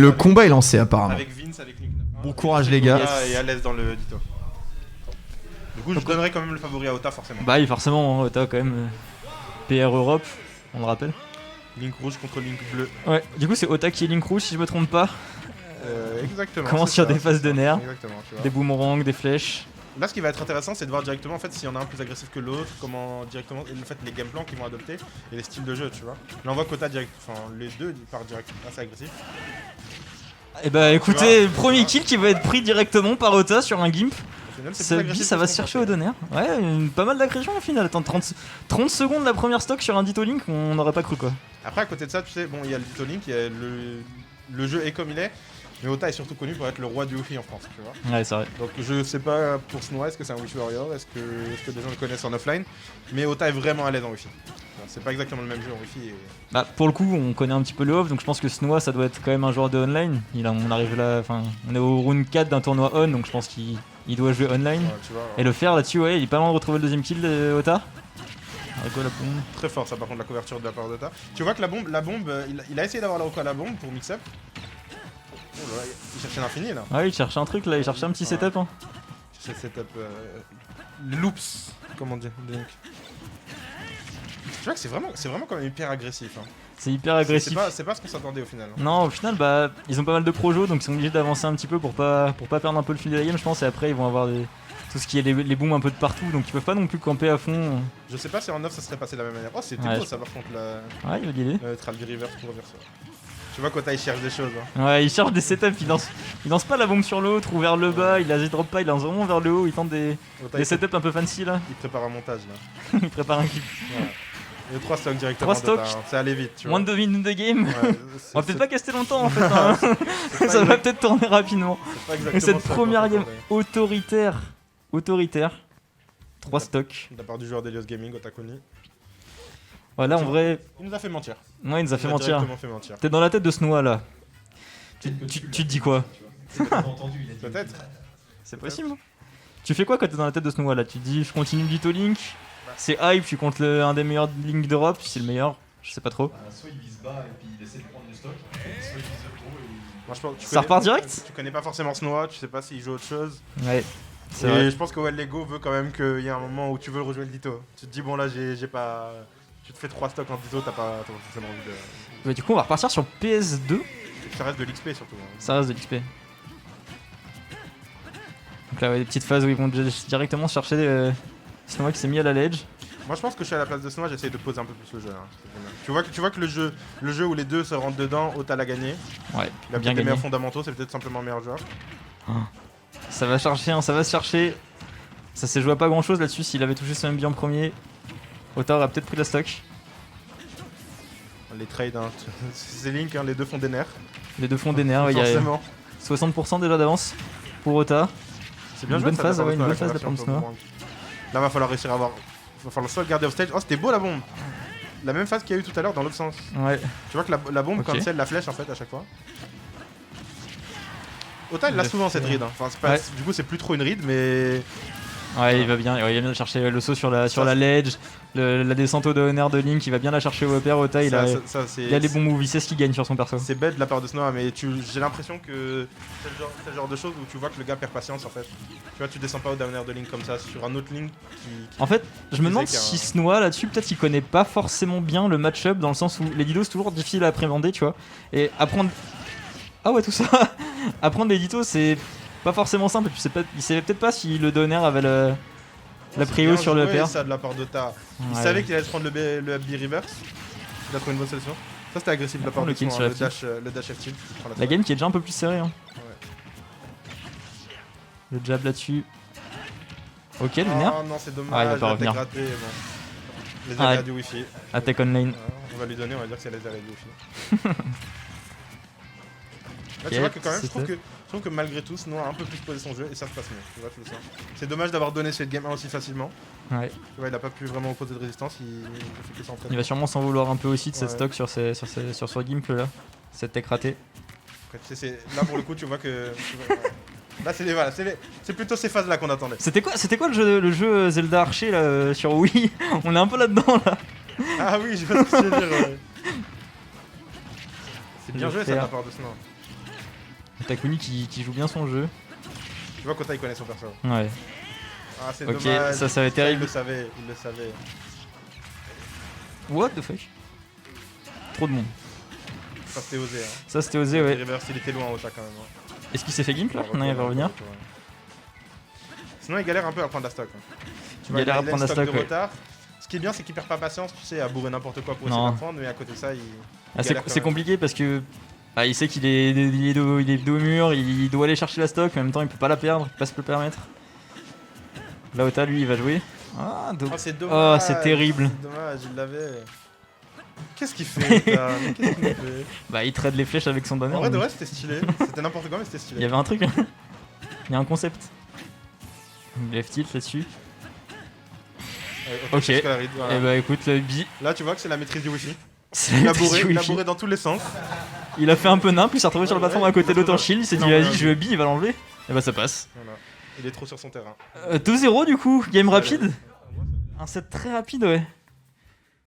le combat est lancé apparemment. Avec Vince, avec Nick. Bon courage les gars. Et à l'aise dans le Ditto. Du coup, je donnerais quand même le favori à Ota forcément. Bah oui, forcément, hein, Ota quand même. PR Europe, on le rappelle. Link rouge contre Link bleu. Ouais, du coup c'est Ota qui est Link rouge si je me trompe pas. Exactement. Commence sur des phases de nerfs, Exactement, tu vois. des boomerangs, des flèches. Là, ce qui va être intéressant, c'est de voir directement en fait s'il y en a un plus agressif que l'autre, comment directement, et le fait les game plans qu'ils vont adopter et les styles de jeu, tu vois. Là, on voit qu'Ota direct, enfin les deux ils partent direct assez agressif. Et bah écoutez, premier kill qui va être pris directement par Ota sur un gimp. Au final, c'est Ça, plus agressif ça que va ce se qu'on chercher au pensait. donner. Ouais, pas mal d'agression au final. Attends, 30 secondes la première stock sur un Ditto Link, on n'aurait pas cru quoi. Après, à côté de ça, tu sais, bon, il y a le Ditto Link, il y a le jeu est comme il est, mais Ota est surtout connu pour être le roi du Wi-Fi en France, tu vois. Ouais, c'est vrai. Donc je sais pas pour Snow, est-ce que c'est un Wi-Fi Warrior, est-ce que des gens le connaissent en offline, mais Ota est vraiment à l'aise en Wi-Fi. Bon, c'est pas exactement le même jeu en Wi-Fi. Bah pour le coup, on connaît un petit peu le off, donc je pense que Snoa ça doit être quand même un joueur de online. On arrive là, enfin, on est au round 4 d'un tournoi on, donc je pense qu'il doit jouer online. Ouais, tu vois, Et le faire là-dessus, ouais, il est pas loin de retrouver le deuxième kill de Ota. Avec quoi la bombe? très fort ça par contre la couverture de la part d'Ota. Tu vois que la bombe, il a essayé d'avoir le recours à la bombe pour mix-up. Oh là, il cherchait l'infini là. Ouais, il cherchait un truc là, il cherchait un petit setup. Hein. Il cherchait le setup. Les loops, comment dire, Link. Tu vois que c'est vraiment quand même hyper agressif. Hein. C'est hyper agressif. C'est pas ce qu'on s'attendait au final. Hein. Non, au final, bah, ils ont pas mal de projos, donc ils sont obligés d'avancer un petit peu pour pas perdre un peu le fil de la game, je pense. Et après, ils vont avoir tout ce qui est les booms un peu de partout, donc ils peuvent pas non plus camper à fond. Je sais pas si en off ça serait passé de la même manière. Oh, c'était Ouais, beau ça par contre la Ouais, il va l'idée. Tralby Reverse pour reverser. Tu vois qu'Ota il cherche des choses. Hein. Ouais, il cherche des setups, il lance pas la bombe sur le haut ou vers le bas, il la drop pas, il lance vraiment vers le haut, il tente des setups un peu fancy là. Il prépare un montage là. Il prépare un clip. Voilà. Et 3 stocks directement. 3 stocks. Hein. C'est allé vite. Tu vois. Moins de 2 minutes de game. Ouais, On va peut-être pas caster longtemps en fait. Hein. pas Ça va exact- peut-être tourner rapidement. c'est pas Et exactement cette ça première qu'on game attendait. autoritaire. 3 stocks. De la part du joueur d'Elios Gaming, Otakoni. Voilà, en vrai, Il nous a fait mentir. moi il nous a fait Il mentir. directement fait mentir. T'es dans la tête de Snoa là. Tu te dis quoi? Peut-être. C'est possible. Tu fais quoi quand t'es dans la tête de Snoa là? Tu te dis je continue le Ditto Link, c'est hype, tu comptes un des meilleurs links d'Europe, c'est le meilleur, je sais pas trop. Soit il vise bas et puis il essaie de prendre du stock, soit il vise haut et Moi, je pense, tu Ça connais- repart direct? Tu connais pas forcément Snoa, tu sais pas s'il joue autre chose. Ouais, c'est Et vrai. je pense que Lego veut quand même qu'il y ait un moment où tu veux rejouer le Ditto. Tu te dis, bon là, j'ai pas. Tu te fais 3 stocks en Ditto, t'as pas forcément envie de. Bah, du coup on va repartir sur PS2, Ça reste de l'XP surtout. Hein. ça reste de l'XP. Donc là ouais, des petites phases où ils vont directement chercher Snoa qui s'est mis à la ledge. Moi, je pense que je suis à la place de Snoa, j'essaye de poser un peu plus le jeu. Hein. Tu vois que le jeu où les deux se rentrent dedans, Ota l'a gagné. Ouais, Il a bien peut-être les gagné. meilleurs fondamentaux, c'est peut-être simplement le meilleur joueur. Ça va chercher, hein, ça va se chercher. Ça s'est joué à pas grand chose là-dessus. S'il avait touché ce MB en premier, Ota aurait peut-être pris la stock. Les trades, hein. C'est Link, hein, les deux font des nerfs. Les deux font des nerfs, il y a Forcément. 60% déjà d'avance pour Ota. C'est bien Une joué, bonne ça, phase, la ouais, une part de bonne phase de conversion Pump pour Boomerang. Là, va falloir réussir à avoir. Va falloir soit le garder off stage. Oh, c'était beau la bombe. La même phase qu'il y a eu tout à l'heure dans l'autre sens. Ouais. Tu vois que la bombe Ok. cancel la flèche en fait à chaque fois. Ota il l'a Le souvent cette fait- read. Hein. Enfin, c'est pas- Ouais. Du coup, c'est plus trop une read, mais. Ouais, il va bien. Ouais, il va bien chercher le saut sur la ledge, la descente au downer de Link. Il va bien la chercher au upper. Ota, il a c'est- les bons moves. Il sait ce qu'il gagne sur son perso. C'est bête de la part de Snow, mais j'ai l'impression que c'est le genre de choses où tu vois que le gars perd patience en fait. Tu vois, tu descends pas au downer de Link comme ça sur un autre Link qui. En fait, je me demande qu'il y a si un- Snoa là-dessus, peut-être qu'il connaît pas forcément bien le match-up dans le sens où les ditos c'est toujours difficile à appréhender, tu vois. Et apprendre. Ah ouais, tout ça. Apprendre les ditos c'est pas forcément simple. Et puis il savait peut-être pas si le donner avait la C'est prio bien sur le joué, upper. ça de la part d'Ota. Il Ouais. savait qu'il allait se prendre le FB reverse. Il a trouvé une bonne solution. Ça c'était agressif de la part Le de kill Snow, sur hein, la le dash F-tilt. La game qui est déjà un peu plus serrée. Hein. Ouais. Le jab là-dessus. Ok, lunaire. Oh non, c'est dommage. Ah, il va pas la revenir. tech ratée, bon. Les Ah, aléas du Wi-Fi. Attack online. On va lui donner, on va dire que c'est les aléas du Wi-Fi. Là, tu Ok, vois que quand même, je c'était- trouve que malgré tout, Snow a un peu plus posé son jeu et ça se passe mieux. Tu vois, tu le sens. C'est dommage d'avoir donné cette game 1 aussi facilement. Ouais. Tu vois, il a pas pu vraiment opposer de résistance, il fait que ça en Il va sûrement s'en vouloir un peu aussi de cette Ouais. stock sur son gimp là. Cette tech ratée. Là pour le coup, tu vois que. Là, c'est plutôt ces phases là qu'on attendait. C'était quoi le jeu Zelda Archer là sur Wii? On est un peu là-dedans là. Ah oui, je vois ce que tu veux dire. Ouais. C'est bien Le joué ça de faire. la part de Snow. Takuni qui joue bien son jeu. Tu vois, Kota il connaît son perso. Ouais. Ah, c'est Ok, dommage. ça va être Il terrible. le savait, il le savait. What the fuck? Trop de monde. Ça c'était osé. Hein. Ça c'était osé, Le ouais. reverse, il était loin Ota quand même. Hein. Est-ce qu'il s'est fait gimp là? Non, il va revenir. Sinon, il galère un peu à prendre la stock. Hein. Tu Il galère à a prendre une la stock, de ouais. retard. Ce qui est bien, c'est qu'il perd pas patience, tu sais, à bourrer n'importe quoi pour essayer Non. d'apprendre, mais à côté de ça, il. Ah, galère quand c'est même. compliqué parce que bah, il sait qu'il est dos au mur, il doit aller chercher la stock, mais en même temps il peut pas la perdre, il peut pas se le permettre. Laota lui il va jouer. Ah, Oh, c'est dommage. c'est terrible. C'est dommage, il l'avait. Qu'est-ce qu'il fait, Ota? Mais qu'est-ce qu'il fait? Bah il trade les flèches avec son donner. En vrai, de vrai, c'était stylé. C'était n'importe quoi, mais c'était Il y stylé. avait un truc. Il y a un concept. Left tilt là-dessus. Ok. Scalarid, voilà. Et bah écoute, le bi. Là, tu vois que c'est la maîtrise du wifi. C'est Il la a bourré, maîtrise du il a wifi. bourré dans tous les sens. Il a fait un peu nimp, il s'est retrouvé sur le Ouais, plateforme à côté de l'autre shield, il s'est dit Non, vas-y ouais, je vais bi, il va l'enlever. Et bah ça passe. Voilà. Il est trop sur son terrain. 2-0 du coup, game Allez. rapide. Un set très rapide ouais.